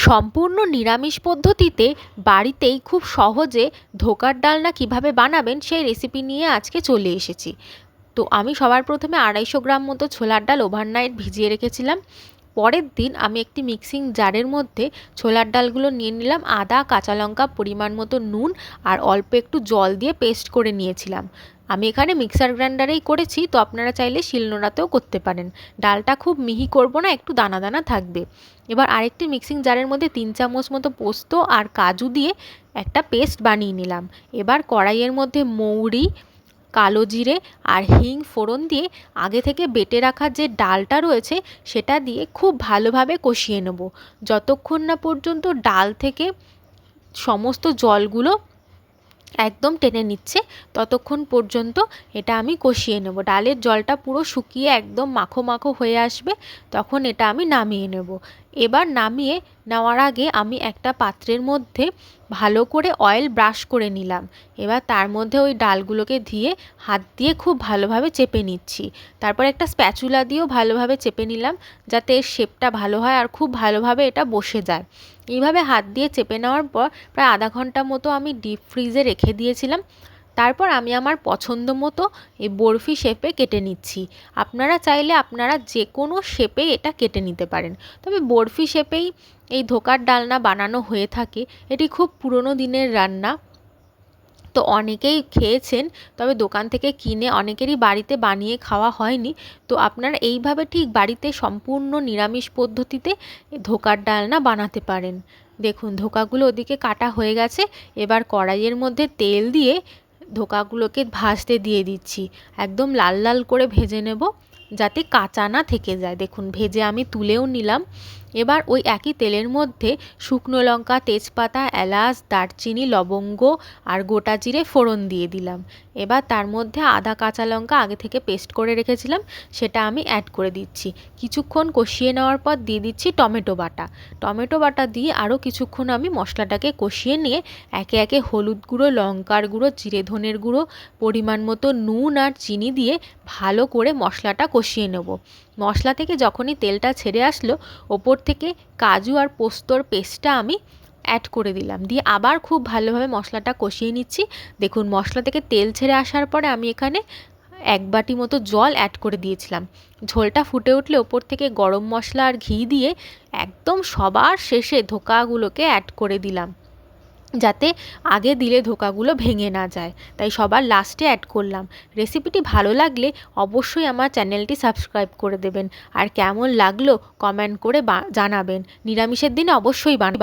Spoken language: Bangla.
সম্পূর্ণ নিরামিষ পদ্ধতিতে বাড়িতেই খুব সহজে ধোকার ডালনা কীভাবে বানাবেন সেই রেসিপি নিয়ে আজকে চলে এসেছি। তো আমি সবার প্রথমে 250 গ্রাম মতো ছোলার ডাল ওভারনাইট ভিজিয়ে রেখেছিলাম। পরের দিন আমি একটি মিক্সিং জারের মধ্যে ছোলার ডালগুলো নিয়ে নিলাম, আদা, কাঁচা লঙ্কা, পরিমাণ মতো নুন আর অল্প একটু জল দিয়ে পেস্ট করে নিয়েছিলাম। আমি এখানে মিক্সার গ্রাইন্ডারেই করেছি, তো আপনারা চাইলে শিলনোড়াতেও করতে পারেন। ডালটা খুব মিহি করব না, একটু দানা দানা থাকবে। এবার আরেকটি মিক্সিং জারের মধ্যে 3 চামচ মতো পোস্ত আর কাজু দিয়ে একটা পেস্ট বানিয়ে নিলাম। এবার কড়াইয়ের মধ্যে মৌরি, কালো জিরে আর হিং ফোড়ন দিয়ে আগে থেকে বেটে রাখা যে ডালটা রয়েছে সেটা দিয়ে খুব ভালোভাবে কষিয়ে নেব, যতক্ষণ না পর্যন্ত ডাল থেকে সমস্ত জলগুলো একদম টেনে নিচ্ছে ততক্ষণ পর্যন্ত এটা আমি কষিয়ে নেব। ডালের জলটা পুরো শুকিয়ে একদম মাখো মাখো হয়ে আসবে, তখন এটা আমি নামিয়ে নেব। এবার নামিয়ে নেওয়ার আগে আমি একটা পাত্রের মধ্যে ভালো করে অয়েল ব্রাশ করে নিলাম। এবার তার মধ্যে ওই ডালগুলোকে দিয়ে হাত দিয়ে খুব ভালোভাবে চেপে নিচ্ছি। তারপর একটা স্প্যাচুলা দিয়েও ভালোভাবে চেপে নিলাম, যাতে এর শেপটা ভালো হয় আর খুব ভালোভাবে এটা বসে যায়। এইভাবে হাত দিয়ে চেপে নেওয়ার পর প্রায় আধা ঘন্টা মতো আমি ডিপ ফ্রিজে রেখে দিয়েছিলাম। তারপর আমি আমার পছন্দ মতো এই বরফি শেপে কেটে নিচ্ছি। আপনারা চাইলে আপনারা যে কোনো শেপে এটা কেটে নিতে পারেন, তবে বরফি শেপেই এই ধোকার ডালনা বানানো হয়ে থাকে। এটি খুব পুরনো দিনের রান্না, তো অনেকেই খেয়েছেন, তবে দোকান থেকে কিনে অনেকেরই বাড়িতে বানিয়ে খাওয়া হয়নি। তো আপনারা এইভাবে ঠিক বাড়িতে সম্পূর্ণ নিরামিষ পদ্ধতিতে ধোকার ডালনা বানাতে পারেন। দেখুন ধোকাগুলো ওদিকে কাটা হয়ে গেছে। এবার কড়াইয়ের মধ্যে তেল দিয়ে ধোকাগুলোকে ভাজতে দিয়ে দিচ্ছি। একদম লাল লাল করে ভেজে নেব, যাতে কাঁচা না থেকে যায়। দেখুন ভেজে আমি তুলেও নিলাম। এবার ওই একই তেলের মধ্যে শুকনো লঙ্কা, তেজপাতা, এলাচ, দারচিনি, লবঙ্গ আর গোটা জিরে ফোড়ন দিয়ে দিলাম। এবার তার মধ্যে আদা, কাঁচা লঙ্কা আগে থেকে পেস্ট করে রেখেছিলাম, সেটা আমি অ্যাড করে দিচ্ছি। কিছুক্ষণ কষিয়ে নেওয়ার পর দিয়ে দিচ্ছি টমেটো বাটা। টমেটো বাটা দিয়ে আরও কিছুক্ষণ আমি মশলাটাকে কষিয়ে নিয়ে একে একে হলুদ গুঁড়ো, লঙ্কার গুঁড়ো, জিরে ধনের গুঁড়ো, পরিমাণ মতো নুন আর চিনি দিয়ে ভালো করে মশলাটা কষিয়ে নেব। মশলা থেকে যখনই তেলটা ছেড়ে আসলো, ওপর থেকে কাজু আর পোস্তর পেস্টটা আমি অ্যাড করে দিলাম, দিয়ে আবার খুব ভালোভাবে মশলাটা কষিয়ে নিচ্ছি। দেখুন মশলা থেকে তেল ছেড়ে আসার পরে আমি এখানে 1 বাটি মতো জল অ্যাড করে দিয়েছিলাম। ঝোলটা ফুটে উঠলে ওপর থেকে গরম মশলা আর ঘি দিয়ে একদম সবার শেষে ধোকাগুলোকে অ্যাড করে দিলাম, যাতে আগে দিলে ধোকাগুলো ভেঙে না যায়, তাই সবার লাস্টে অ্যাড করলাম। রেসিপিটি ভালো লাগলে অবশ্যই আমার চ্যানেলটি সাবস্ক্রাইব করে দেবেন, আর কেমন লাগলো কমেন্ট করে জানাবেন। নিরামিষের দিনে অবশ্যই বানাবেন।